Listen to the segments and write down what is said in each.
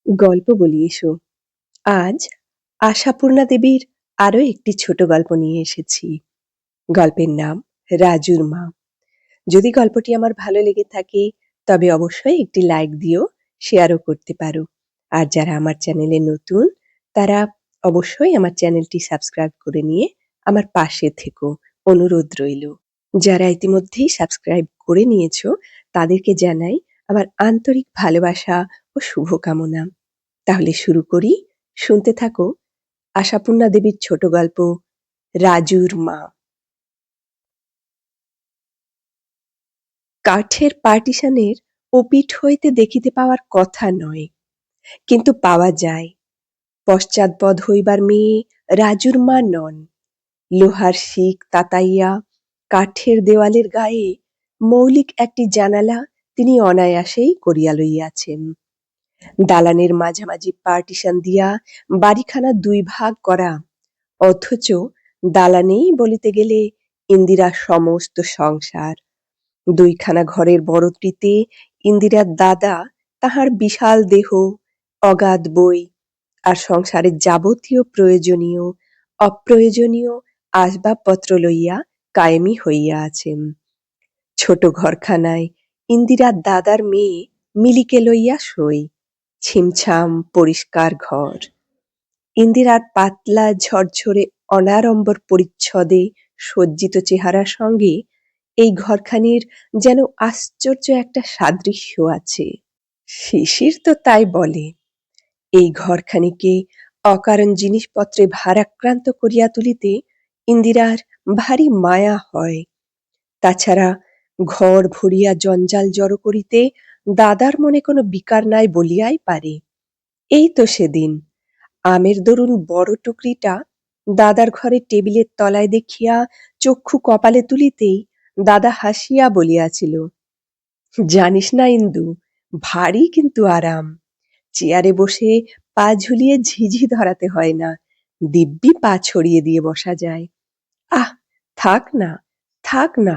গল্প বলি এসো। আজ আশাপূর্ণা দেবীর আরো একটি ছোট গল্প নিয়ে এসেছি। গল্পের নাম রাজুর মা। যদি গল্পটি আমার ভালো লেগে থাকে তবে অবশ্যই একটি লাইক দিও, শেয়ারও করতে পারো। আর যারা আমার চ্যানেলে নতুন তারা অবশ্যই আমার চ্যানেলটি সাবস্ক্রাইব করে নিয়ে আমার পাশে থেকো, অনুরোধ রইল। যারা ইতিমধ্যেই সাবস্ক্রাইব করে নিয়েছো তাদেরকে জানাই আমার আন্তরিক ভালোবাসা ও শুভকামনা। তাহলে শুরু করি। শুনতে থাকো আশাপূর্ণা দেবীর ছোট গল্প রাজুর মা। কাঠের পার্টিশনের ওপিঠ হইতে দেখিতে পাওয়ার কথা নয়, কিন্তু পাওয়া যায়। পশ্চাৎপদ হইবার মেয়ে রাজুর মা নন। লোহার শিক তাতাইয়া কাঠের দেওয়ালের গায়ে মৌলিক একটি জানালা তিনি অনায়াসেই করিয়া লইয়াছেন। দালানের মাঝামাঝি পার্টিশন দিয়া বাড়িখানা দুই ভাগ করা, অথচ দালানেই বলিতে গেলে ইন্দিরার সমস্ত সংসার। দুইখানা ঘরের বড়টিতে ইন্দিরার দাদা তাহার বিশাল দেহ, অগাধ বই আর সংসারের যাবতীয় প্রয়োজনীয় অপ্রয়োজনীয় আসবাবপত্র লইয়া কায়েমি হইয়া আছেন। ছোট ঘরখানায় ইন্দিরার দাদার মেয়ে মিলিকে লইয়া শোয়। ছিমছাম পরিষ্কার ঘর। ইন্দিরার পাতলা ঝরঝরে অনাড়ম্বর পরিচ্ছদে সজ্জিত চেহারার সঙ্গে এই ঘরখানির যেন আশ্চর্য একটা সাদৃশ্য আছে। শিশির তো তাই বলে। এই ঘরখানিকে অকারণ জিনিসপত্রে ভারাক্রান্ত করিয়া তুলিতে ইন্দিরার ভারী মায়া হয়। তাছাড়া ঘর ভরিয়া জঞ্জাল জড়ো করিতে দাদার মনে কোনো বিকার নাই বলিয়াই পারে। এই তো সেদিন আমের দরুন বড় টুকরিটা দাদার ঘরে টেবিলের তলায় দেখিয়া চক্ষু কপালে তুলিতেই দাদা হাসিয়া বলিয়াছিল, জানিস না ইন্দু, ভারী কিন্তু আরাম। চেয়ারে বসে পা ঝুলিয়ে ঝিঝি ধরাতে হয় না, দিব্যি পা ছড়িয়ে দিয়ে বসা যায়। আহ, থাক না, থাক না,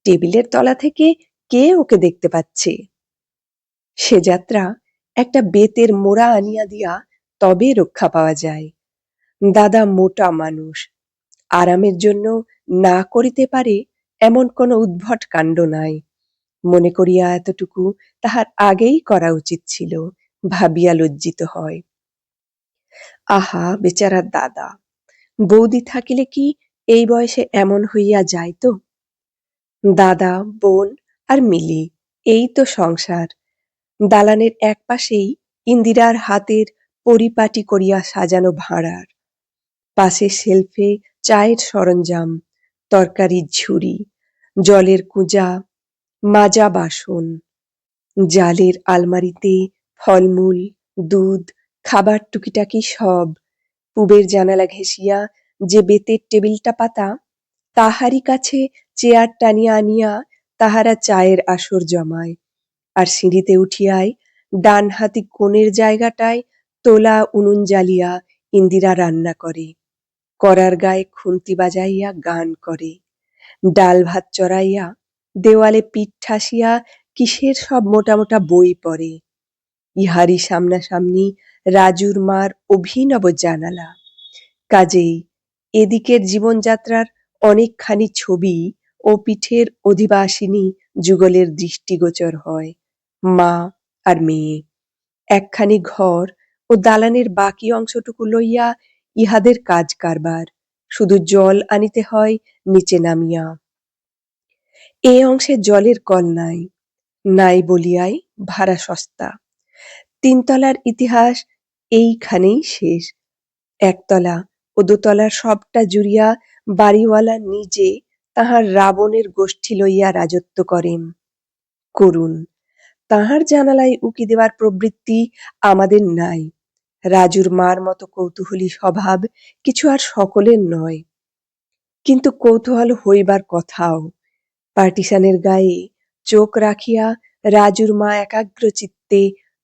টেবিলের তলা থেকে কে ওকে দেখতে পাচ্ছে। সে যাত্রা একটা বেতের মোড়া আনিয়া দিয়া তবে রক্ষা পাওয়া যায়। দাদা মোটা মানুষ, আরামের জন্য না করিতে পারে এমন কোনো উদ্ভট কাণ্ড নাই। মনে করিয়া এতটুকু তাহার আগেই করা উচিত ছিল, ভাবিয়া লজ্জিত হয়। আহা বেচারার দাদা, বৌদি থাকিলে কি এই বয়সে এমন হইয়া যাইত? দাদা, বোন আর মিলি, এই তো সংসার। দালানের এক পাশেই ইন্দিরার হাতের পরিপাটি করিয়া সাজানো ভাঁড়ার, পাশে শেলফে চায়ের সরঞ্জাম, তরকারির ঝুড়ি, জলের কুঁজা, মাজা বাসন। জালের আলমারিতে ফলমূল, দুধ, খাবার টুকিটাকি সব। পুবের জানালা ঘেঁষিয়া যে বেতের টেবিলটা পাতা, তাহারই কাছে চেয়ার টানিয়া আনিয়া তাহারা চায়ের আসর জমায়। আর সিঁড়িতে উঠিয়াই ডান হাতি কোণের জায়গাটায় তোলা উনুন জ্বালিয়া ইন্দিরা রান্না করে। কড়ার গায়ে খুন্তি বাজাইয়া গান করে। ডাল ভাত চড়াইয়া দেওয়ালে পিঠ ঠাসিয়া কিসের সব মোটা মোটা বই পড়ে। ইহারই সামনাসামনি রাজুর মার অভিনব জানালা। কাজেই এদিকের জীবনযাত্রার অনেকখানি ছবি ও পিঠের অধিবাসিনী যুগলের দৃষ্টিগোচর হয়। মা আর মেয়ে, একখানি ঘর ও দালানের বাকি অংশটুকু লইয়া ইহাদের কাজ কারবার। শুধু জল আনিতে হয় নিচে নামিয়া। এ অংশে জলের কল নাই, নাই বলিয়াই ভাড়া সস্তা। তিনতলার ইতিহাস এইখানেই শেষ। একতলা ও দোতলার সবটা জুড়িয়া বাড়িওয়ালা নিজে তাহার রাবণের গোষ্ঠী লইয়া রাজত্ব করেন। করুন, তাহার জানালায় উকি দেওয়ার প্রবৃত্তি আমাদের নাই। রাজুর মার মতো কৌতূহলী স্বভাব কিছু আর সকলের নয়। কিন্তু কৌতূহল হইবার কথাও। পার্টিশানের গায়ে চোখ রাখিয়া রাজুর মা একাগ্র চিত্তে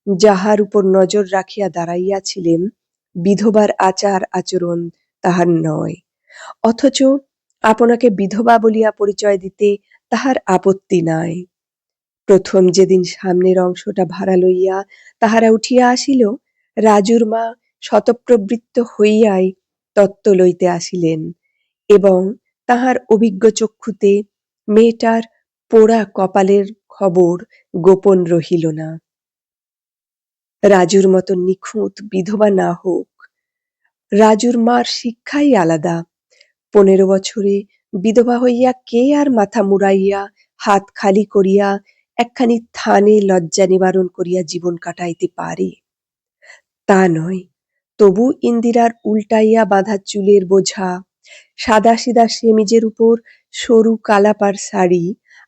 যাহার উপর নজর রাখিয়া দাঁড়াইয়াছিলেন, বিধবার আচার আচরণ তাহার নয়। অথচ আপনাকে বিধবা বলিয়া পরিচয় দিতে তাহার আপত্তি নাই। প্রথম যেদিন সামনের অংশটা ভাড়া লইয়া তাহারা উঠিয়া আসিল, রাজুর মা শতপ্রবৃত্ত হইয়াই তত্ত্ব লইতে আসিলেন এবং তাহার অভিজ্ঞ চক্ষুতে মেয়েটার পোড়া কপালের খবর গোপন রহিল না। রাজুর মতো নিখুঁত বিধবা না হোক, রাজুর মার শিক্ষাই আলাদা। 15 বছরে বিধবা হইয়া কে আর মাথা মুড়াইয়া হাত খালি করিয়া একখানি থানে লজ্জা নিবারণ করিয়া জীবন কাটাইতে পারে? তা নয়। তবু ইন্দিরার উল্টাইয়া বাঁধা চুলের বোঝা, সাদাসিধা সেমিজের উপর সরু কালাপাড় শাড়ি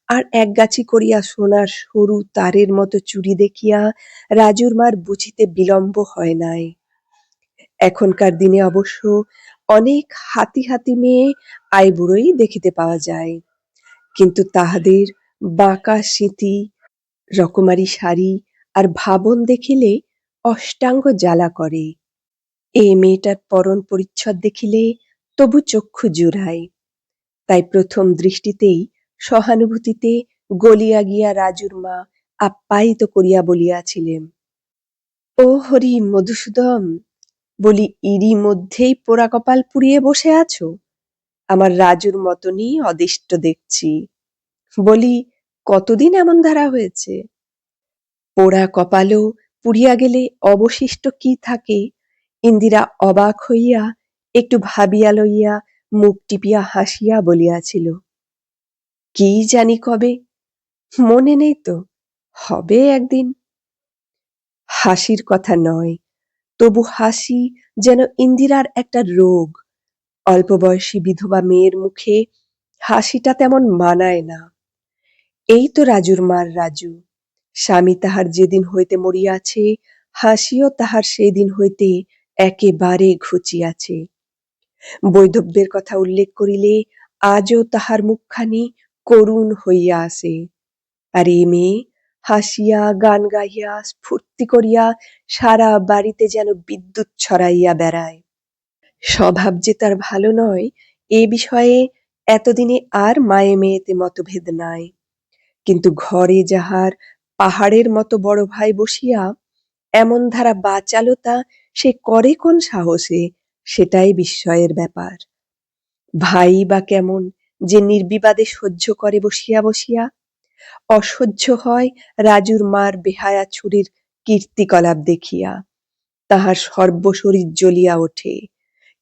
আর একগাছি করিয়া সোনার সরু তারের মতো চুড়ি দেখিয়া রাজুর মার বুঝিতে বিলম্ব হয় নাই। এখনকার দিনে অবশ্য অনেক হাতি হাতি মেয়ে আইবুড়োই দেখিতে পাওয়া যায়, কিন্তু তাহাদের বাঁকা সিঁথি, রকমারি শাড়ি আর ভাবন দেখিলে অষ্টাঙ্গ জ্বালা করে। এই মেয়েটার পরন পরিচ্ছদ দেখিলে তবু চক্ষু জুড়ায়। তাই প্রথম দৃষ্টিতেই সহানুভূতিতে গলিয়া গিয়া রাজুর মা আপ্যায়িত করিয়া বলিয়াছিলেন, ও হরি মধুসূদন, বলি ইরি মধ্যেই পোড়া কপাল পুড়িয়ে বসে আছো? আমার রাজুর মতনই অদিষ্ট দেখছি। বলি কতদিন এমন ধারা হয়েছে? পোড়া কপালও পুড়িয়া গেলে অবশিষ্ট কি থাকে? ইন্দিরা অবাক হইয়া একটু ভাবিয়া লইয়া মুখ টিপিয়া হাসিয়া বলিয়াছিল, কি জানি কবে, মনে নেই তো, হবে একদিন। হাসির কথা নয়, তবু হাসি যেন ইন্দিরার একটা রোগ। অল্প বয়সী বিধবা মেয়ের মুখে হাসিটা তেমন মানায় না। এই তো রাজুর মার রাজু, স্বামী তাহার যেদিন হইতে মরিয়াছে, হাসিও তাহার সেদিন হইতে একেবারে ঘুচিয়াছে। বৈধব্যের কথা উল্লেখ করিলে আজও তাহার মুখখানি করুণ হইয়া আসে। আর এ মেয়ে হাসিয়া গান গাইয়া স্ফূর্তি করিয়া সারা বাড়িতে যেন বিদ্যুৎ ছড়াইয়া বেড়ায়। স্বভাব যে তার ভালো নয়, এ বিষয়ে এতদিনে আর মায়ে মেয়েতে মতভেদ নাই। কিন্তু ঘরে যাহার পাহাড়ের মতো বড় ভাই বসিয়া এমন ধারা বাচালতা সে করে কোন সাহসে, সেটাই বিস্ময়ের ব্যাপার। ভাই বা কেমন যে নির্বিবাদে সহ্য করে বসিয়া বসিয়া? অসহ্য হয় রাজুর মার বেহায়া ছুরির কীর্তিকলাপ দেখিয়া। তাহার সর্বশরীর জ্বলিয়া ওঠে,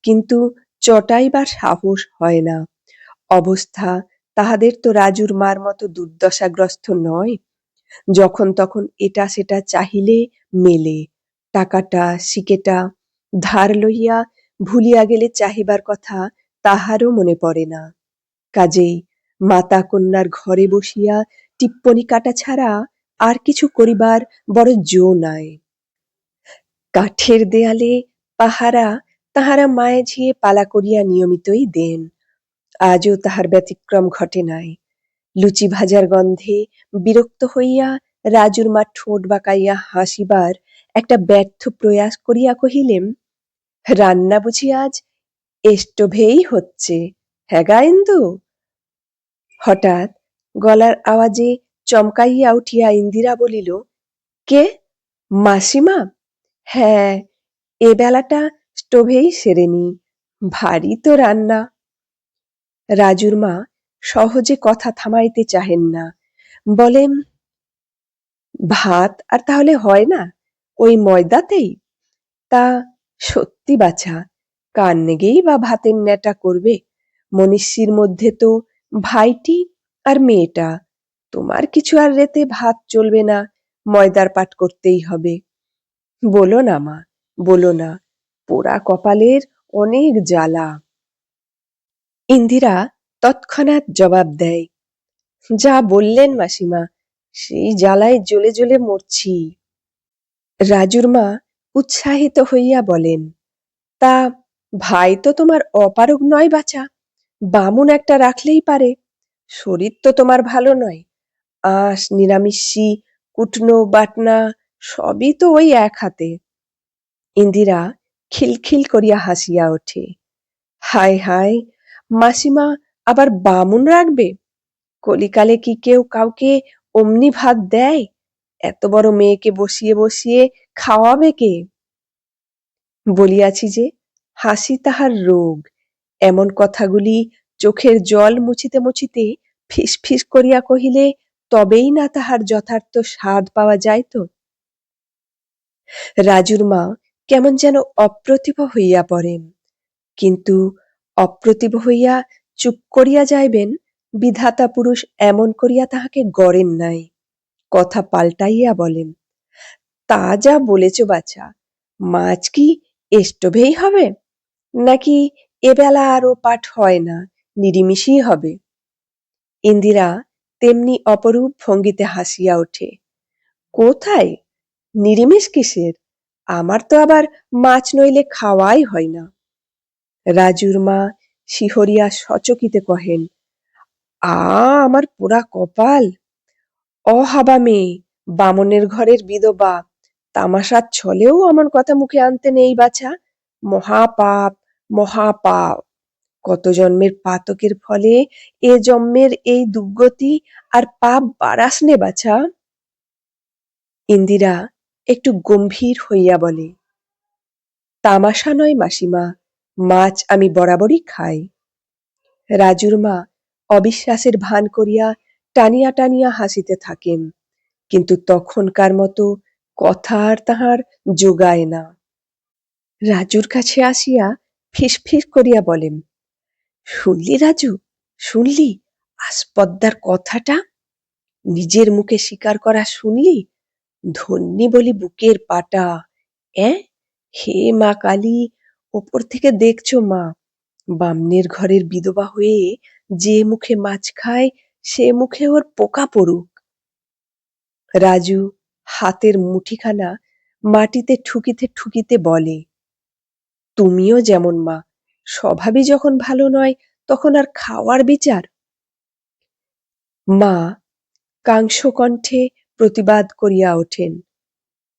কিন্তু চটাইবার সাহস হয় না। অবস্থা তাহাদের তো রাজুর মার মতো দুর্দশাগ্রস্ত নয়। যখন তখন এটা সেটা চাহিলে মেলে, টাকাটা সিকেটা ধার লইয়া ভুলিয়া গেলে চাহিবার কথা তাহারও মনে পড়ে না। কাজেই মাতা কন্যার ঘরে বসিয়া টিপ্পনী কাটা ছাড়া আর কিছু করিবার বড় জো নাই। কাঠের দেয়ালে পাহারা তাহারা মায়ে ঝিয়ে পালা করিয়া নিয়মিতই দেন। আজও তাহার ব্যতিক্রম ঘটে নাই। লুচি ভাজার গন্ধে বিরক্ত হইয়া রাজুর মা ঠোঁট বাঁকাইয়া হাসিবার একটা ব্যর্থ প্রয়াস করিয়া কহিলেন, রান্না বুঝি আজ স্টোভেই হচ্ছে, হ্যাঁ গা ইন্দু? হঠাৎ গলার আওয়াজে চমকাইয়া উঠিয়া ইন্দিরা বলিল, কে? মাসিমা? হ্যাঁ, এ বেলাটা স্টোভেই সেরে নি, ভারী তো রান্না। রাজুর মা সহজে কথা থামাইতে চাহেন না, বলেন, ভাত আর তাহলে হয় না ওই ময়দাতেই? তা সত্যি বাছা, কার নেগেই বা ভাতের নেটা করবে? মনীষীর মধ্যে তো ভাইটি আর মেয়েটা, তোমার কিছু আর রেতে ভাত চলবে না, ময়দার পাট করতেই হবে। বলো না মা, বলো না, পোড়া কপালের অনেক জ্বালা। ইন্দিরা তৎক্ষণাৎ জবাব দেয়, যা বললেন মাসিমা, সেই জ্বালায় জ্বলে জ্বলে মরছি। রাজুর মা উৎসাহিত হইয়া বলেন, তা ভাই তো তোমার অপারগ নয় বাছা, বামুন একটা রাখলেই পারে। শরীর তো তোমার ভালো নয়, আঁশ নিরামিষি কুটনো বাটনা সবই তো ওই এক হাতে। ইন্দিরা খিলখিল করিয়া হাসিয়া ওঠে, হায় হায়, মাসিমা আবার বামুন রাখবে? কলিকালে কি কেউ কাউকে অমনি ভাত দেয়? এত বড় মেয়েকে বসিয়ে বসিয়ে খাওয়াবে কে? বলিয়াছি যে হাসি তাহার রোগ, এমন কথাগুলি চোখের জল মুছিতে মুছিতে ফিস ফিস করিয়া কহিলে তবেই না তাহার যথার্থ স্বাদ পাওয়া যাইত। রাজুর মা কেমন যেন অপ্রতিভ হইয়া পড়েন, কিন্তু অপ্রতিভ হইয়া চুপ করিয়া যাইবেন বিধাতা পুরুষ এমন করিয়া তাহাকে গড়েন নাই। কথা পাল্টাইয়া বলেন, তা যা বলেছ বাছা, মাছ কি স্টোভেই হবে, নাকি এবেলা আরও পাঠ হয় না, নিরিমিষই হবে? ইন্দিরা তেমনি অপরূপ ভঙ্গিতে হাসিয়া ওঠে, কোথায়, নিরিমিষ কিসের, আমার তো আবার মাছ নইলে খাওয়াই হয় না। রাজুর মা শিহরিয়া সচকিতে কহেন, আ আমার পোড়া কপাল, অহাবা মেয়ে, বামনের ঘরের বিধবা, তামাশার ছলেও অমন কথা মুখে আনতে নেই বাছা, মহাপাপ, মহাপাপ, কত জন্মের পাতকের ফলে এ জন্মের এই দুর্গতি, আর পাপ বাড়াস নে বাছা। ইন্দিরা একটু গম্ভীর হইয়া বলে, তামাশা নয় মাসিমা, মাছ আমি বরাবরই খাই। রাজুর মা অবিশ্বাসের ভান করিয়া টানিয়া টানিয়া হাসিতে থাকেন, কিন্তু তখনকার মতো কথা আর তাহার যোগায় না। রাজুর কাছে আসিয়া ফিস ফিস করিয়া বলেন, শুনলি রাজু, শুনলি আসপদ্দার কথাটা, নিজের মুখে স্বীকার করা শুনলি, ধন্যি বলি বুকের পাটা। হে মা কালী, ওপর থেকে দেখছো মা, বামনের ঘরের বিধবা হয়ে যে মুখে মাছ খায় সে মুখে ওর পোকা পড়ুক। রাজু হাতের মুঠিখানা মাটিতে ঠুকিতে ঠুকিতে বলে, তুমিও যেমন মা, স্বভাবই যখন ভালো নয় তখন আর খাওয়ার বিচার। মা কাংস কণ্ঠে প্রতিবাদ করিয়া ওঠেন,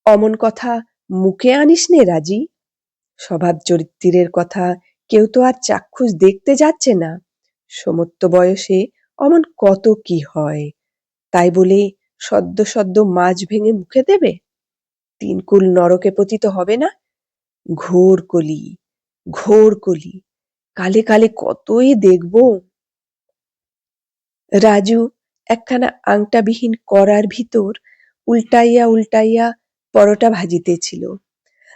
অমন কথা মুখে আনিস নে রাজি, স্বভাব চরিত্রের কথা কেউ তো আর চাক্ষুষ দেখতে যাচ্ছে না, সমত্ব বয়সে অমন কত কি হয়, তাই বলে সদ্য সদ্য মাছ ভেঙে মুখে দেবে, তিনকুল নরকে পতিত হবে না? ঘোর কলি, ঘোর কলি, কালে কালে কতই দেখব। রাজু একখানা আংটাবিহীন কড়ার ভিতর উল্টাইয়া উল্টাইয়া পরোটা ভাজিতেছিল।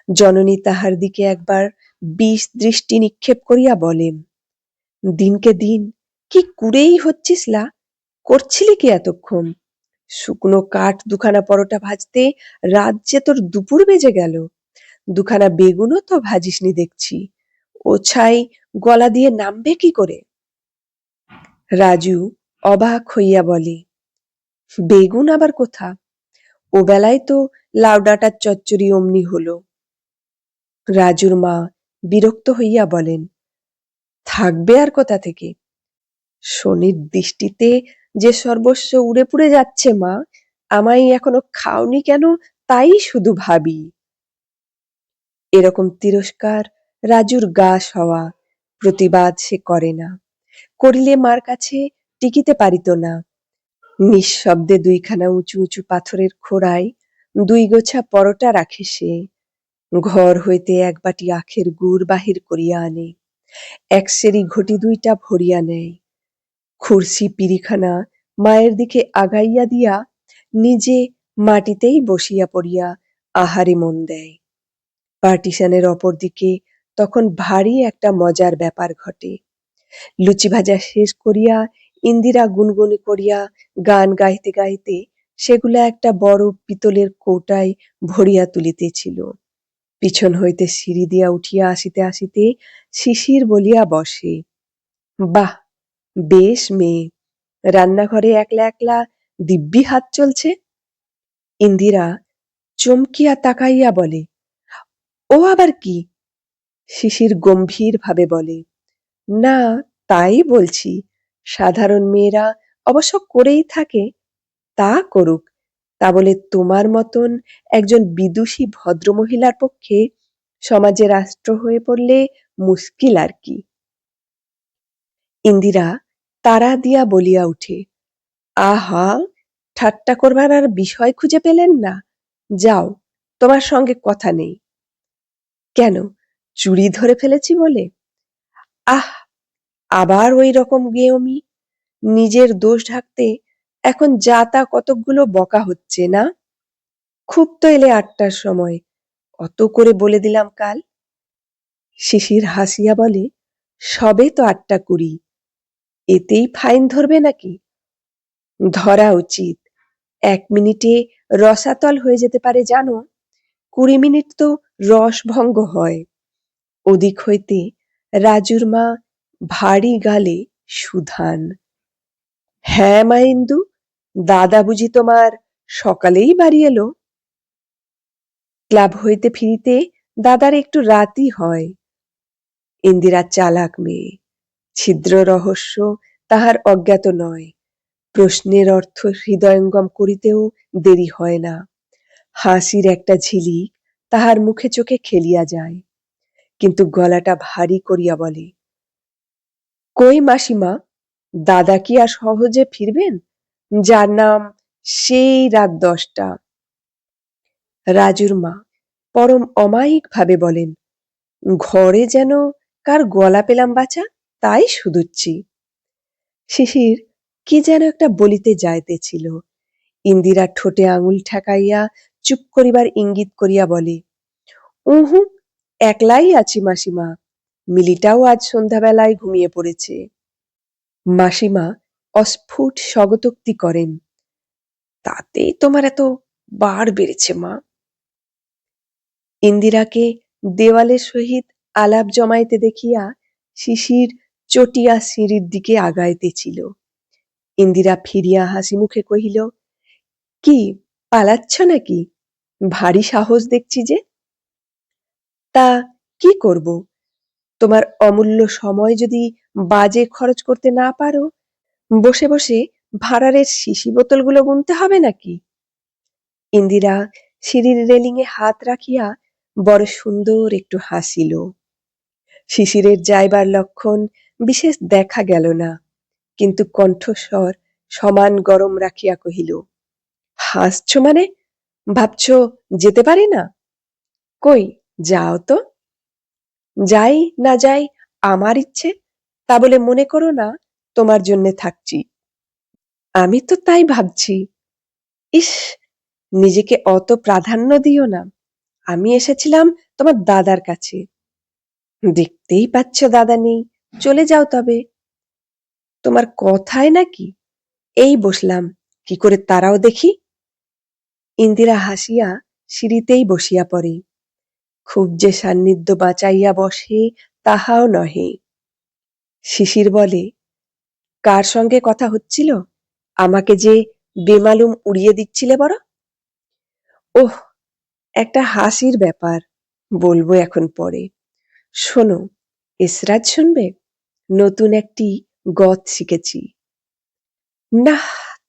জননী তাহার দিকে একবার বিষ দৃষ্টি নিক্ষেপ করিয়া বলেন, দিনকে দিন কি কুড়েই হচ্ছিস লা, করছিলি কি এতক্ষণ? শুকনো কাঠ দুখানা পরোটা ভাজতে রাত যে তোর দুপুর বেজে গেল, দুখানা বেগুনও তো ভাজিসনি দেখছি, ও ছাই গলা দিয়ে নামবে কি করে? রাজু অবাক হইয়া বলে, বেগুন আবার কোথা, ও বেলায় তো লাউ ডাঁটার চচ্চড়ি অমনি হলো। রাজুর মা বিরক্ত হইয়া বলেন, থাকবে আর কোথা থেকে, শনির দৃষ্টিতে যে সর্বস্ব উড়ে পুড়ে যাচ্ছে মা, আমায় এখনো খাওনি কেন তাই শুধু ভাবি। এরকম তিরস্কার রাজুর গা সওয়া, প্রতিবাদ সে করে না, করিলে মার কাছে টিকিতে পারিত না। নিঃশব্দে দুইখানা উঁচু উঁচু পাথরের খোড়ায় দুই গোছা পরোটা রাখে সে, ঘর হইতে এক বাটি আখের গুড় বাহির করিয়া আনে, এক সেরি ঘটি দুইটা ভরিয়া নেয়, খুরসি পিড়িখানা মায়ের দিকে আগাইয়া দিয়া নিজে মাটিতেই বসিয়া পড়িয়া আহারে মন দেয়। পার্টিশনের অপর দিকে তখন ভারী একটা মজার ব্যাপার ঘটে। লুচি ভাজা শেষ করিয়া ইন্দিরা গুনগুনি করিয়া গান গাইতে গাইতে সেগুলা একটা বড় পিতলের কৌটায় ভরিয়া তুলিতেছিল। পিছন হইতে সিঁড়ি দিয়া উঠিয়া আসিতে আসিতে শিশির বলিয়া বসে, বাহ, বেশ মেয়ে, রান্নাঘরে একলা একলা দিব্যি হাত চলছে। ইন্দিরা চমকিয়া তাকাইয়া বলে, ও আবার কি? শিশির গম্ভীর ভাবে বলে, না, তাই বলছি, সাধারণ মেয়েরা অবশ্য করেই থাকে, তা করুক, তা বলে তোমার মতন একজন বিদুষী ভদ্রমহিলার পক্ষে সমাজে রাষ্ট্র হয়ে পড়লে মুশকিল আর কি। ইন্দিরা তাড়া দিয়া বলিয়া উঠে, আহা, ঠাট্টা করবার আর বিষয় খুঁজে পেলেন না, যাও, তোমার সঙ্গে কথা নেই। কেন, চুরি ধরে ফেলেছি বলে? আহ, আবার ওই রকম গেঁয়মি। নিজের দোষ ঢাকতে এখন যা তা কতকগুলো বকা হচ্ছে না? খুব তো এলে ৮টার সময়, অত করে বলে দিলাম কাল। শিশির হাসিয়া বলে, সবে তো ৮টা ২০, এতেই ফাইন ধরবে নাকি? ধরা উচিত। ১ মিনিটে রসাতল হয়ে যেতে পারে জানো, ২০ মিনিট তো রসভঙ্গ হয়। ওদিক হইতে রাজুর মা ভারী গালে সুধান, হ্যাঁ মা ইন্দু, দাদা বুঝি তোমার সকালেই বাড়ি এলো? ক্লাব হইতে ফিরিতে দাদার একটু রাতই হয়। ইন্দিরা চালাক মেয়ে, ছিদ্র রহস্য তাহার অজ্ঞাত নয়। প্রশ্নের অর্থ হৃদয়ঙ্গম করিতেও দেরি হয় না। হাসির একটা ঝিলিক তাহার মুখে চোখে খেলিয়া যায়, কিন্তু গলাটা ভারী করিয়া বলে, কই মাসিমা, দাদা কি আর সহজে ফিরবেন, যার নাম সেই রাত 10টা? রাজুর মা পরম অমায়িক ভাবে বলেন, ঘরে যেন কার গলা পেলাম বাছা, তাই শুধুচ্ছি। শিশির কি যেন একটা বলিতে যাইতেছিল। ইন্দিরা ঠোঁটে আঙুল ঠেকাইয়া চুপ করিবার ইঙ্গিত করিয়া বলে, উহু, একলাই আছি মাসিমা, মিলিটাও আজ সন্ধ্যাবেলায় ঘুমিয়ে পড়েছে। মাসিমা অস্ফুট স্বগতোক্তি করেন, তাতেই তোমার এত বার বেড়েছে মা। ইন্দিরাকে দেওয়ালের সহিত আলাপ জমাইতে দেখিয়া শিশির চটিয়া সিঁড়ির দিকে আগাইতেছিল। ইন্দিরা ফিরিয়া হাসি মুখে কহিল, কি পালাচ্ছ নাকি? ভারী সাহস দেখছি যে। তা কি করব? তোমার অমূল্য সময় যদি বাজে খরচ করতে না পারো, বসে বসে ভাঁড়ারের শিশি বোতলগুলো গুনতে হবে নাকি? ইন্দিরা সিঁড়ির রেলিংয়ে হাত রাখিয়া বড় সুন্দর একটু হাসিল। শিশিরের যাইবার লক্ষণ বিশেষ দেখা গেল না, কিন্তু কণ্ঠস্বর সমান গরম রাখিয়া কহিল, হাসছ মানে? ভাবছ যেতে পারি না? কই যাও তো। যাই না যাই আমার ইচ্ছে, তা বলে মনে করো না তোমার জন্যে থাকছি। আমি তো তাই ভাবছি। ইস, নিজেকে অত প্রাধান্য দিও না। আমি এসেছিলাম তোমার দাদার কাছে। দেখতেই পাচ্ছ দাদা নেই, চলে যাও তবে। তোমার কথায় নাকি, এই বসলাম, কি করে তারাও দেখি। ইন্দিরা হাসিয়া সিঁড়িতেই বসিয়া পড়ে। খুব যে সান্নিধ্য বাঁচাইয়া বসে তাহাও নহে। শিশির বলে, কার সঙ্গে কথা হচ্ছিল, আমাকে যে বেমালুম উড়িয়ে দিচ্ছিলে বড়? ওহ, একটা হাসির ব্যাপার, বলবো এখন পরে। শোনো, এসরাজ শুনবে? নতুন একটি গত শিখেছি। না,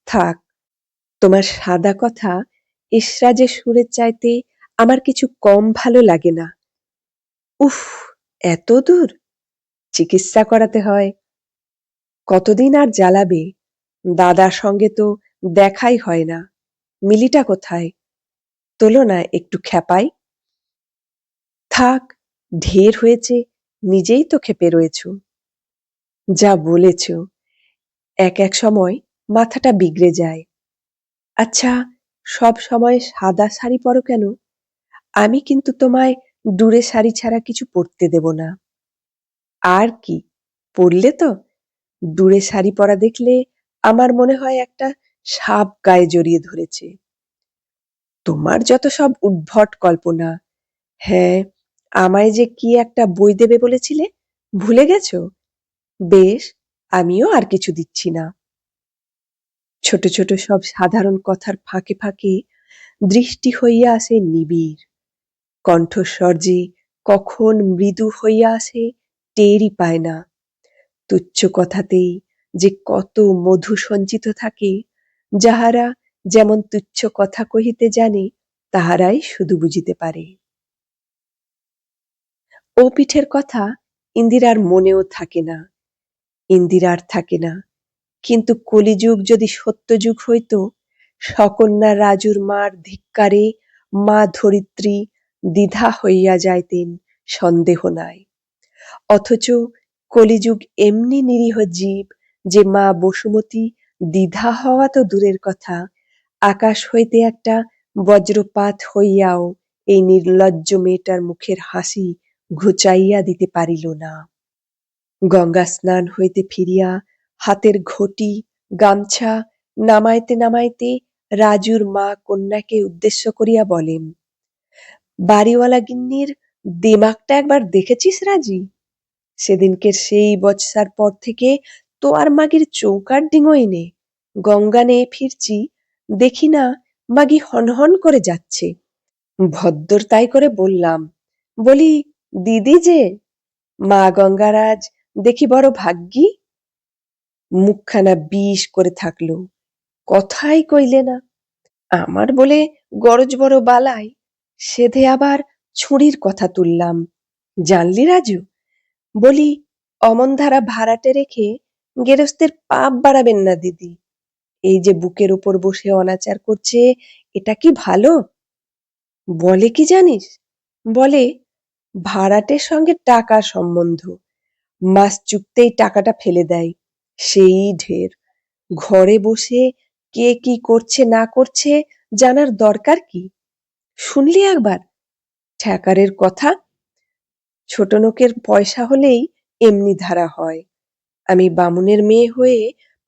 থাক, তোমার সাদা কথা এসরাজের সুরের চাইতে আমার কিছু কম ভালো লাগে না। উফ, এত দূর চিকিৎসা করাতে হয়। কতদিন আর জ্বালাবে? দাদার সঙ্গে তো দেখাই হয় না। মিলিটা কোথায়? তোলো না একটু খেপাই। থাক, ঢের হয়েছে, নিজেই তো খেপে রয়েছ। যা বলেছ, এক এক সময় মাথাটা বিগড়ে যায়। আচ্ছা, সব সময় সাদা শাড়ি পরো কেন? আমি কিন্তু তোমায় ডুরে শাড়ি ছাড়া কিছু পরতে দেব না। আর কি, পরলে তো? ডুরে শাড়ি পরা দেখলে আমার মনে হয় একটা সাপ গায়ে জড়িয়ে ধরেছে। তোমার যত সব উদ্ভট কল্পনা। হ্যাঁ, আমায় যে কি একটা বই দেবে বলেছিলে, ভুলে গেছো? বেশ, আমিও আর কিছু দিচ্ছি না। ছোট ছোট সব সাধারণ কথার ফাঁকে ফাঁকে দৃষ্টি হইয়া আসে নিবিড়, কণ্ঠস্বর যে কখন মৃদু হইয়া আসে টেরই পায় না। তুচ্ছ কথাতেই যে কত মধু সঞ্চিত থাকে, যাহারা যেমন তুচ্ছ কথা কহিতে জানে, তাহারাই শুধু বুঝিতে পারে। ও পিঠের কথা ইন্দিরার মনেও থাকে না। ইন্দিরার থাকে না, কিন্তু কলিযুগ যদি সত্যযুগ হইত, সকন্যা রাজুর মার ধিক্কারে মা ধরিত্রী দ্বিধা হইয়া যাইতেন সন্দেহ নাই। অথচ কলিযুগ এমনি নিরীহ জীব যে মা বসুমতী দ্বিধা হওয়া তো দূরের কথা, আকাশ হইতে একটা বজ্রপাত হইয়াও এই নির্লজ্জ মেয়েটার মুখের হাসি ঘুচাইয়া দিতে পারিল না। গঙ্গা স্নান হইতে ফিরিয়া হাতের ঘটি গামছা নামাইতে নামাইতে রাজুর মা কন্যাকে উদ্দেশ্য করিয়া বলেন, বাড়িওয়ালা গিন্নির দিমাগটা একবার দেখেছিস রাজি? সেদিনকের সেই বচসার পর থেকে তো আর মাগির চৌকার ডিঙোই নে। গঙ্গা নিয়ে ফিরছি, দেখি না মাগি হনহন করে যাচ্ছে। ভদ্দর তাই করে বললাম, বলি দিদি যে মা গঙ্গারাজ দেখি বড় ভাগ্যি। মুখখানা বিষ করে থাকলো, কথাই কইলে না। আমার বলে গরজ বড় বালাই, সেধে আবার ছুরির কথা তুললাম। জানলি রাজু, বলি অমন ধারা ভাড়াটে রেখে গেরস্তের পাপ বাড়াবেন না দিদি। এই যে বুকের উপর বসে অনাচার করছে, এটা কি ভালো? বলে কি জানিস? বলে ভাড়াটের সঙ্গে টাকার সম্বন্ধ, মাস চুকতেই টাকাটা ফেলে দেয়, সেই ঢের। ঘরে বসে কে কি করছে না করছে জানার দরকার কি? শুনলি একবার ঠ্যাকারের কথা? ছোট লোকের পয়সা হলেই এমনি ধারা হয়। আমি বামুনের মেয়ে হয়ে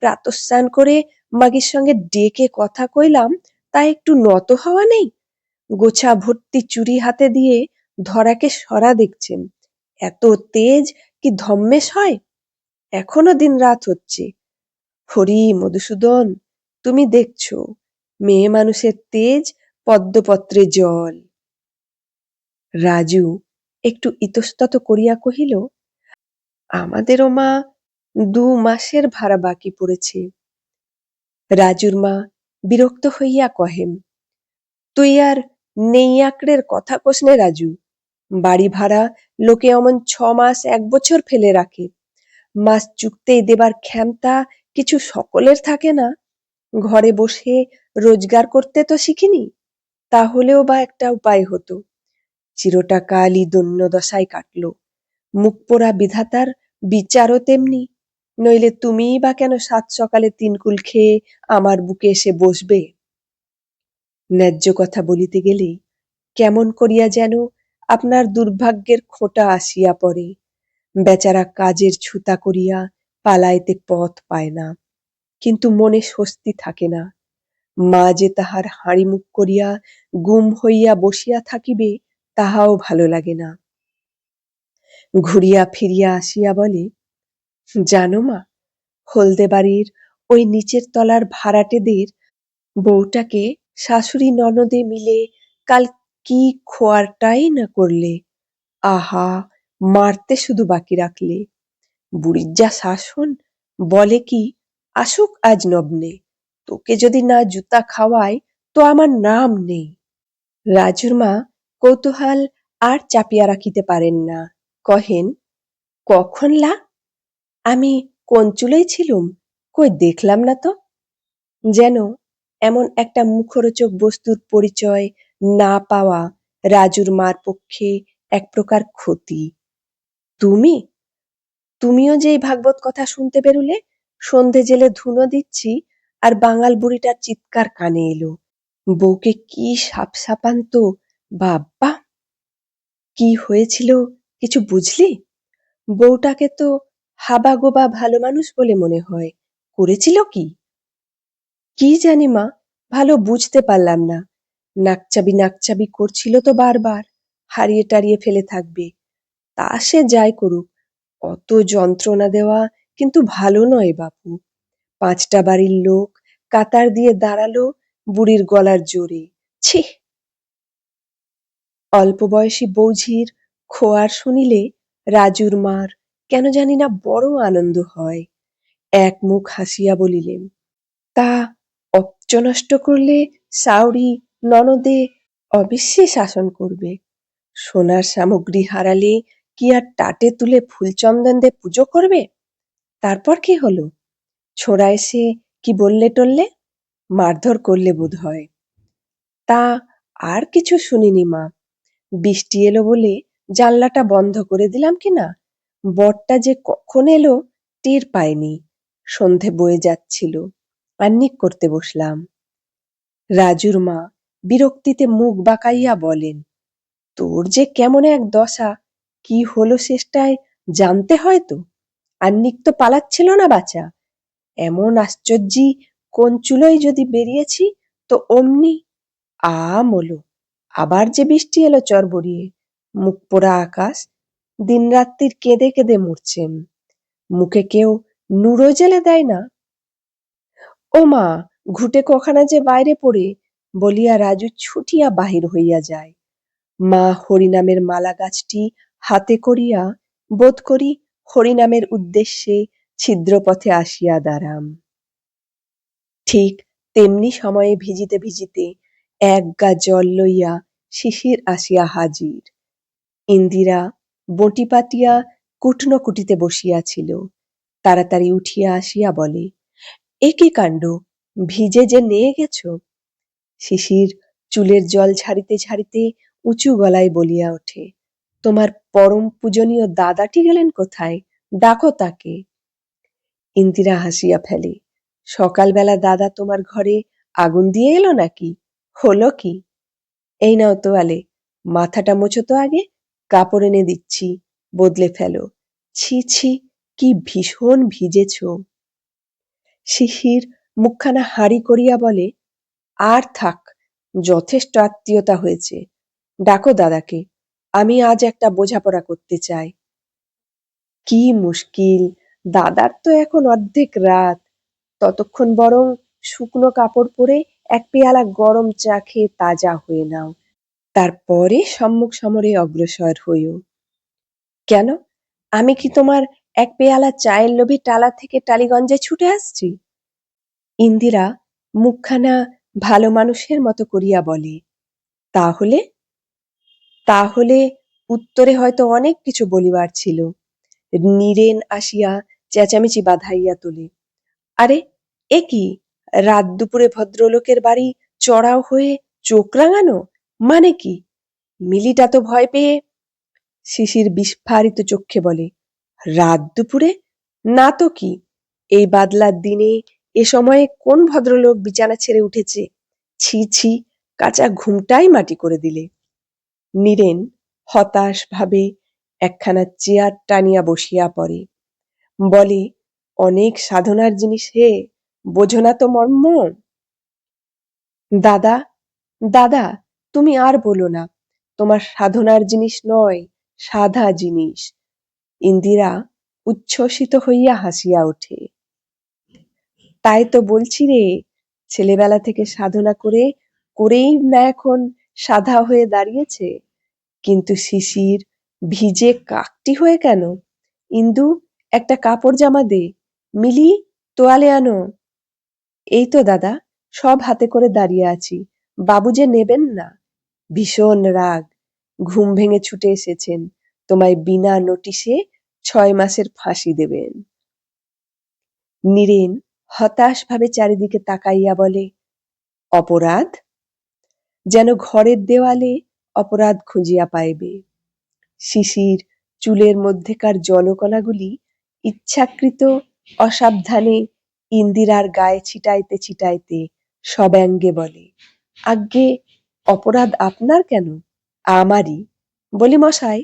প্রাতঃস্নান করে মাগির সঙ্গে ডেকে কথা কইলাম, তা একটু নত হওয়া নেই? গোছা ভর্তি চুরি হাতে দিয়ে ধরাকে সরা দেখছেন, এত তেজ কি ধম্মেশ হয়? এখনো দিন রাত হচ্ছে। হরি মধুসূদন, তুমি দেখছো মেয়ে মানুষের তেজ পদ্মপত্রে জল। রাজু একটু ইতস্তত করিয়া কহিল, আমাদেরও মা 2 মাসের ভাড়া বাকি পড়েছে। রাজুর মা বিরক্ত হইয়া কহেন, তুই আর নেই আঁকড়ের কথা কোস নে রাজু। বাড়ি ভাড়া লোকে অমন 6 মাস 1 বছর ফেলে রাখে, মাস চুকতেই দেবার ক্ষমতা কিছু সকলের থাকে না। ঘরে বসে রোজগার করতে তো শিখিনি, তাহলেও বা একটা উপায় হতো। চিরটা কালই দৈন্যদশায় কাটলো। মুখ পোড়া বিধাতার বিচারও তেমনি। নইলে তুমিই বা কেন 7 সকালে 3 কুল খেয়ে আমার বুকে এসে বসবে? ন্যায্য কথা বলিতে গেলে কেমন করিয়া যেন আপনার দুর্ভাগ্যের খোঁটা আসিয়া পড়ে। বেচারা কাজের ছুতা করিয়া পালাইতে পথ পায় না, কিন্তু মনে স্বস্তি থাকে না। মা যে তাহার হাঁড়ি মুখ করিয়া গুম হইয়া বসিয়া থাকিবে, তাহাও ভালো লাগে না। ঘুরিয়া ফিরিয়া আসিয়া বলে, জানো মা, হলদে বাড়ির ওই নিচের তলার ভাড়াটেদের বউটাকে শাশুড়ি ননদে মিলে কাল কি খোয়ারটাই না করলে। আহা, মারতে শুধু বাকি রাখলে। বুড়ির যা শাসন, বলে কি, আসুক আজ নগ্নে, তোকে যদি না জুতা খাওয়ায় তো আমার নাম নেই। রাজুর মা কৌতূহল আর চাপিয়া রাখিতে পারেন না, কহেন, কখন লা? আমি কোন চুলোই ছিলুম, কই দেখলাম না তো। যেন এমন একটা মুখরোচক বস্তুর পরিচয় না পাওয়া রাজুর মার পক্ষে এক প্রকার ক্ষতি। তুমি তুমিও যে এই ভাগবত কথা শুনতে বেরুলে, সন্ধে জেলে ধুনো দিচ্ছি আর বাঙাল বুড়িটার চিৎকার কানে এলো, বউকে কি সাপসাপান্ত! বাবা, কি হয়েছিল কিছু বুঝলি? বউটাকে তো হাবাগোবা ভালো মানুষ বলে মনে হয়, করেছিল কি? কি জানি মা, ভালো বুঝতে পারলাম না। নাকচাবি নাকচাবি করছিল তো বারবার, হারিয়ে টারিয়ে ফেলে থাকবে। তা সে যাই করুক, অত যন্ত্রণা দেওয়া কিন্তু ভালো নয় বাপু। 5টা বাড়ির লোক কাতার দিয়ে দাঁড়ালো বুড়ির গলার জোরে। ছি! অল্প বয়সী বৌঝির খোয়ার শুনিলে রাজুর মার কেন জানি না বড় আনন্দ হয়। এক মুখ হাসিয়া বলিলেন, তা অপচ নষ্ট করলে সাউরি ননদে অবশ্যই শাসন করবে। সোনার সামগ্রী হারালে কি আর টাটে তুলে ফুলচন্দন দিয়ে পুজো করবে? তারপর কি হলো? ছোড়া এসে কি বললে টললে? মারধর করলে বোধ হয়। তা আর কিছু শুনিনি মা। বৃষ্টি এলো বলে জানলাটা বন্ধ করে দিলাম কিনা, বরটা যে কখন এলো টের পাইনি। সন্ধে বয়ে যাচ্ছিল, আহ্নিক করতে বসলাম। রাজুর মা বিরক্তিতে মুখ বাঁকাইয়া বলেন, তোর যে কেমন এক দশা, কি হলো শেষটায় জানতে হয় তো। আহ্নিক তো পালাচ্ছিল না বাছা, এমন আশ্চর্যি কোন চুলোয় যদি বেরিয়েছি তো অমনি মলো। আবার যে বৃষ্টি এলো চরবরিয়ে, মুখ পোড়া আকাশ, দিনরাত্রির কেঁদে কেঁদে মরছেন, মুখে কেউ নুড়ো জেলে দেয় না। ও মা, ঘুটে কখানা যে বাইরে পড়ে, বলিয়া রাজু ছুটিয়া বাহির হইয়া যায়। মা হরিনামের মালা গাছটি হাতে করিয়া বোধ করি হরিনামের উদ্দেশ্যে ছিদ্রপথে আসিয়া দাঁড়াম। ঠিক তেমনি সময়ে ভিজিতে ভিজিতে এক গা জল লইয়া শিশির আসিয়া হাজির। ইন্দিরা বঁটি পাতিয়া কুটনো কুটিতে বসিয়াছিল, তাড়াতাড়ি উঠিয়া আসিয়া বলে, এ কি কাণ্ড, ভিজে যে নিয়ে গেছ। শিশির চুলের জল ঝাড়িতে ঝাড়িতে উঁচু গলায় বলিয়া ওঠে, তোমার পরম পূজনীয় দাদাটি গেলেন কোথায়, ডাকো তাকে। ইন্দিরা হাসিয়া ফেলে, সকালবেলা দাদা তোমার ঘরে আগুন দিয়ে এলো নাকি, হলো কি। এই নাও তোয়ালে, মাথাটা মোছো তো আগে, কাপড় এনে দিচ্ছি, বদলে ফেলো। ছি ছি, কি ভীষণ ভিজেছ। শিশির মুখখানা হাঁড়ি করিয়া বলে, আর থাক, যথেষ্ট আত্মীয়তা হয়েছে, ডাকো দাদাকে, আমি আজ একটা বোঝাপড়া করতে চাই। কি মুশকিল, দাদার তো এখন অর্ধেক রাত, ততক্ষণ বরং শুকনো কাপড় পরে এক পেয়ালা গরম চা খেয়ে তাজা হয়ে নাও, তারপরে সম্মুখ সমরে অগ্রসর হইও। কেন, আমি কি তোমার এক পেয়ালা চায়ের লোভে টালা থেকে টালিগঞ্জে ছুটে আসছি। ইন্দিরা মুখখানা ভালো মানুষের মতো করিয়া বলে, তাহলে তাহলে উত্তরে হয়তো অনেক কিছু বলিবার ছিল। নীরেন আসিয়া চেঁচামেচি বাঁধাইয়া তোলে, আরে এ কি, রাত দুপুরে ভদ্রলোকের বাড়ি চড়াও হয়ে চোখ রাঙানো, মানে কি। মিলিটা তো ভয় পেয়ে। শিশির বিস্ফারিত চক্ষে বলে, রাত দুপুরে না তো কি, এই বাদলার দিনে এ সময়ে কোন ভদ্রলোক বিছানা ছেড়ে উঠেছে, ছি ছি, কাঁচা ঘুমটাই মাটি করে দিলে। নীরেন হতাশ ভাবে একখানা চেয়ার টানিয়া বসিয়া পড়ে, বলে, অনেক সাধনার জিনিস হে, বোঝো না তো মর্ম। দাদা, দাদা, তুমি আর বলো না, তোমার সাধনার জিনিস নয়, সাধা জিনিস। ইন্দিরা উচ্ছ্বসিত হইয়া হাসিয়া ওঠে, তাই তো বলছি রে, ছেলেবেলা থেকে সাধনা করে করেই না এখন সাধা হয়ে দাঁড়িয়েছে। কিন্তু শিশির ভিজে কাকটি হয়ে কেন, ইন্দু একটা কাপড় জামা দে, মিলি তোয়ালে আনো। এই তো দাদা, সব হাতে করে দাঁড়িয়ে আছি, বাবু যে নেবেন না, ভীষণ রাগ, ঘুম ভেঙে ছুটে এসেছেন, তোমায় বিনা নোটিশে 6 মাসের ফাঁসি দেবেন। নীরেন হতাশ ভাবে চারিদিকে তাকাইয়া বলে, অপরাধ, যেন ঘরের দেওয়ালে অপরাধ খুঁজিয়া পাইবে। শিশির চুলের মধ্যেকার জলকণাগুলি ইচ্ছাকৃত অসাবধানে ইন্দিরার গায়ে ছিটাইতে ছিটাইতে সব্যঙ্গে বলে, আজ্ঞে, অপরাধ আপনার কেন, আমারই। বলি মশাই,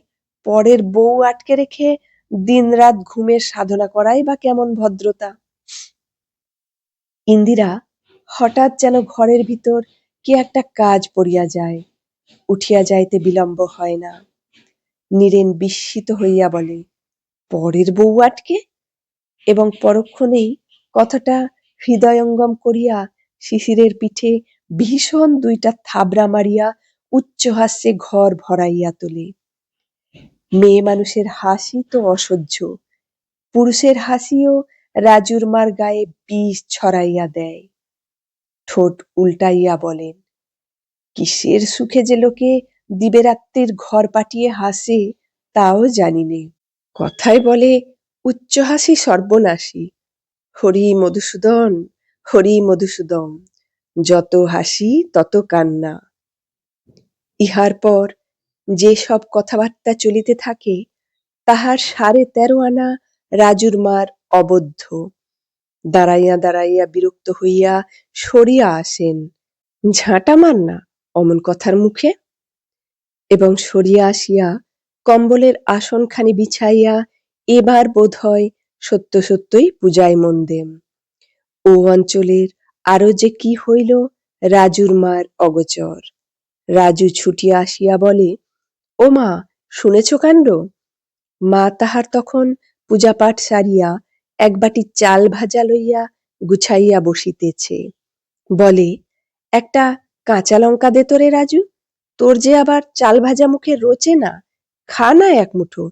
পরের বউ আটকে রেখে দিনরাত ঘুমের সাধনা করাই বা কেমন ভদ্রতা। ইন্দিরা হঠাৎ যেন ঘরের ভিতর কি একটা কাজ পড়িয়া যায়, উঠিয়া যাইতে বিলম্ব হয় না। নীরেন বিস্মিত হইয়া বলে, পরের বউ আটকে, এবং পরক্ষণেই কথাটা হৃদয়ঙ্গম করিয়া শিশিরের পিঠে ভীষণ 2টা থাবড়া মারিয়া উচ্চ হাস্যে ঘর ভরাইয়া তোলে। মেয়ে মানুষের হাসি তো অসহ্য, পুরুষের হাসিও রাজুর মার গায়ে বিষ ছড়াইয়া দেয়। ঠোঁট উল্টাইয়া বলেন, কিসের সুখে যে লোকে দিবেরাত্রির ঘর পাঠিয়ে হাসে তাও জানি নে। কথায় বলে, উচ্চ হাসি সর্বনাশী, হরি মধুসূদন, হরি মধুসূদন, যত হাসি তত কান্না। ইহার পর যে সব কথাবার্তা চলিতে থাকে তাহার 13.5 আনা রাজুর মার অবদ্ধ। দাঁড়াইয়া দাঁড়াইয়া বিরক্ত হইয়া সরিয়া আসেন। ঝাঁটা মার না অমন কথার মুখে। এবং সরিয়া আসিয়া কম্বলের আসনখানি বিছাইয়া এবার বোধ হয় সত্য সত্যই পূজায় মন দেন। ও অঞ্চলের আরো যে কি হইল রাজুর মার অগোচর। রাজু ছুটিয়া আসিয়া বলে, ও মা, শুনেছ কাণ্ড? মা তাহার তখন পূজাপাঠ সারিয়া এক বাটি চাল ভাজা লইয়া গুছাইয়া বসিতেছে। বলে, একটা কাঁচা লঙ্কা দে তোরে রাজু, তোর যে আবার চাল ভাজা মুখে রোচে না, খা না এক মুঠো,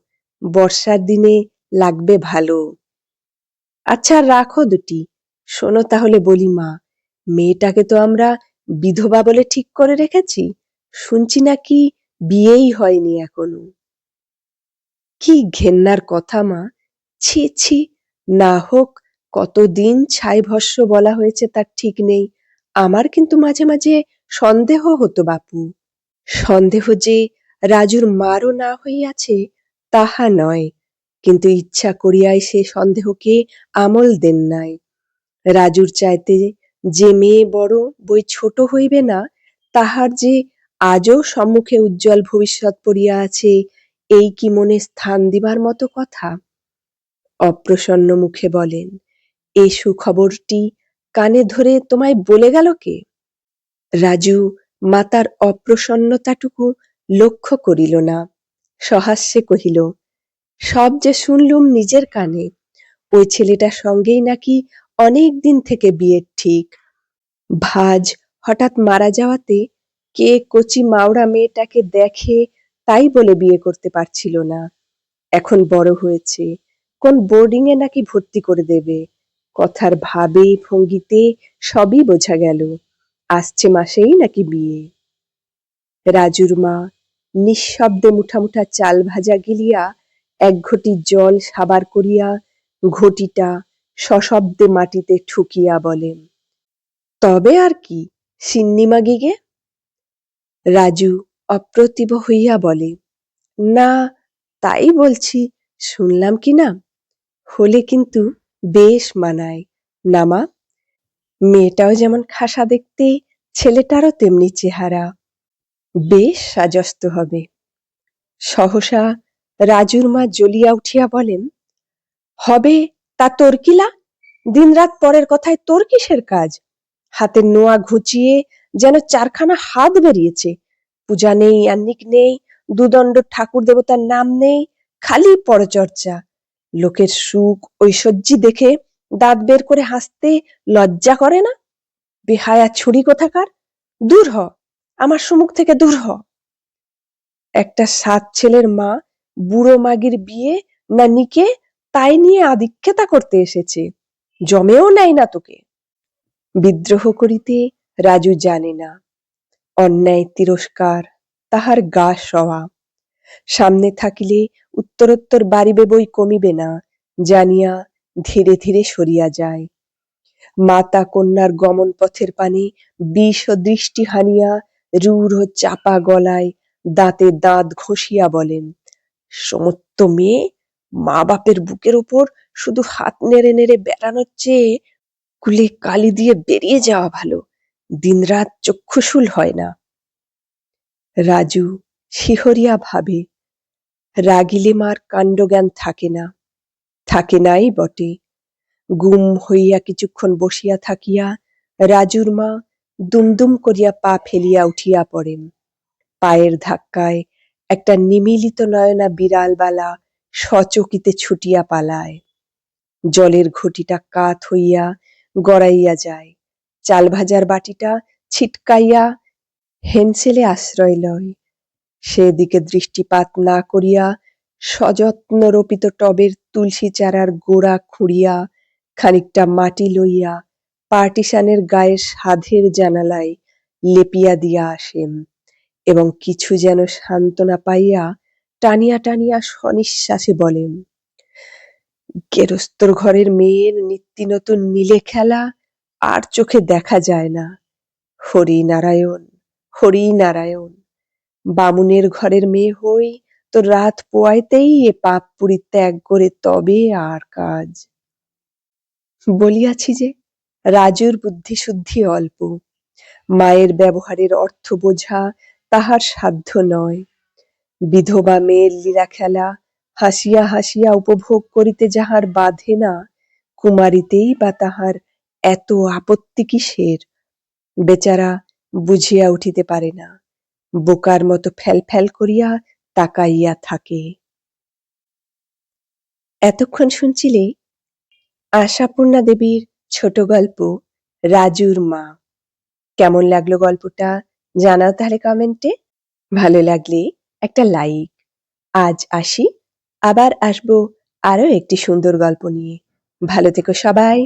বর্ষার দিনে লাগবে ভালো। আচ্ছা রাখো দুটি। শোনো তাহলে বলি মা, মেয়েটাকে তো আমরা বিধবা বলে ঠিক করে রেখেছি, শুনছি নাকি বিয়েই হয়নি এখনো। কি ঘেন্নার কথা মা, ছি ছি। না হোক কতদিন ছাই ভস্য বলা হয়েছে তার ঠিক নেই, আমার কিন্তু মাঝে মাঝে সন্দেহ হতো বাপু। সন্দেহ যে রাজুর মারও না হইয়াছে তাহা নয়, কিন্তু ইচ্ছা করিয়াই সে সন্দেহকে আমল দেন নাই। রাজুর চাইতে যে মেয়ে বড় বই ছোট হইবে না, তাহার যে আজও সম্মুখে উজ্জ্বল ভবিষ্যৎ পড়িয়া আছে, এই কি মনে স্থান দিবার মতো কথা? অপ্রসন্ন মুখে বলেন, এই সুখবরটি কানে ধরে তোমায় বলে গেল কে? রাজু মাতার অপ্রসন্নতাটুকু লক্ষ্য করিল না, সহাস্যে কহিল, সব যে শুনলুম নিজের কানে। ওই ছেলেটার সঙ্গেই নাকি অনেক দিন থেকে বিয়ের ঠিক। ভাজ হঠাৎ মারা যাওয়াতে কে কচি মাওড়া মেয়েটাকে দেখে তাই বলে বিয়ে করতে পারছিল না। এখন বড় হয়েছে, কোন বোর্ডিং এ নাকি ভর্তি করে দেবে। কথার ভাবে ভঙ্গিতে সবই বোঝা গেল। আসছে মাসেই নাকি বিয়ে। রাজুর মা নিঃশব্দে মুঠা মুঠা চাল ভাজা গিলিয়া এক ঘটি জল সাবার করিয়া ঘটিটা সশব্দে মাটিতে ঠুকিয়া বলেন, তবে আর কি সিন্নিমা গিগে? রাজু অপ্রতিভ হইয়া বলে, না তাই বলছি, শুনলাম কি না, হলে কিন্তু বেশ মানায় না মা? মেয়েটাও যেমন খাসা দেখতে, ছেলেটারও তেমনি চেহারা, বেশ সাজস্ত হবে। সহসা রাজুর মা জ্বলিয়া উঠিয়া বলেন, হবে তা তোর কিলা? দিনরাত পরের কথায় তোর কিসের কাজ? হাতের নোয়া ঘুচিয়ে যেন চারখানা হাত বেরিয়েছে। পূজা নেই, আহ্নিক নেই, দুদণ্ড ঠাকুর দেবতার নাম নেই, খালি পরচর্চা। লোকের সুখ ঐশ্বর্যি দেখে দাঁত বের করে হাসতে লজ্জা করে না? বেহায়া ছুরি কোথাকার, দূর হ, আমার সম্মুখ থেকে দূর হ। একটা 7 ছেলের মা বুড়ো মাগির বিয়ে না নিকে তাই নিয়ে আদিক্ষেতা করতে এসেছে, জমেও নেয় না তোকে। বিদ্রোহ করিতে রাজু জানে না, অন্যায় তিরস্কার তাহার গা সওয়া। সামনে থাকিলে উত্তরোত্তর বাড়িবে বই কমিবে না জানিয়া ধীরে ধীরে সরিয়া যায়। মাতা কন্যার গমন পথের পানে বিষ দৃষ্টি হানিয়া রূঢ় চাপা গলায় দাঁতে দাঁত ঘষিয়া বলেন, সমস্ত মেয়ে মা বাপের বুকের উপর শুধু হাত নেড়ে নেড়ে বেড়ানোর চেয়ে কুলে কালি দিয়ে বেরিয়ে যাওয়া ভালো, দিনরাত চক্ষুশূল হয় না। রাজু শিহরিয়া ভাবে, রাগিলে মার কাণ্ডজ্ঞান থাকে না, থাকে নাই বটে। গুম হইয়া কিছুক্ষণ বসিয়া থাকিয়া রাজুর মা দুমদুম করিয়া পা ফেলিয়া উঠিয়া পড়েন। পায়ের ধাক্কায় একটা নিমিলিত নয়না বিড়ালবালা সচকিতে ছুটিয়া পালায়। জলের ঘটিটা কাত হইয়া গড়াইয়া যায়, চাল ভাজার বাটিটা ছিটকাইয়া হেনসেলে আশ্রয় লয়। সেদিকে দৃষ্টিপাত না করিয়া সযত্ন রোপিত টবের তুলসী চারার গোড়া খুঁড়িয়া খানিকটা মাটি লইয়া পার্টিশানের গায়ের সাধের জানালায় লেপিয়া দিয়া আসেন এবং কিছু যেন সান্ত্বনা পাইয়া টানিয়া টানিয়া সনিঃশ্বাসে বলেন, গেরস্তর ঘরের মেয়ের নিত্য নতুন নীলে খেলা আর চোখে দেখা যায় না। হরি নারায়ণ, হরি নারায়ণ। বামুনের ঘরের মেয়ে হই, তো রাত পোয়াইতেই এ পাপ পুরী ত্যাগ করে তবে আর কাজ। বলিয়াছি যে রাজুর বুদ্ধিশুদ্ধি অল্প, মায়ের ব্যবহারের অর্থ বোঝা তাহার সাধ্য নয়। বিধবা মেয়ের লীলা খেলা হাসিয়া হাসিয়া উপভোগ করিতে যাহার বাধে না, কুমারীতেই বা তাহার এত আপত্তি কিসের? বেচারা বুঝিয়া উঠিতে পারে না, বোকার মতো ফ্যাল ফ্যাল করিয়া তাকাইয়া থাকে। এতক্ষণ শুনছিলে আশাপূর্ণা দেবীর ছোট গল্প রাজুর মা। কেমন লাগলো গল্পটা জানাও তাহলে কমেন্টে। ভালো লাগলে একটা লাইক। আজ আসি, আবার আসবো আরো একটি সুন্দর গল্প নিয়ে। ভালো থেকো সবাই।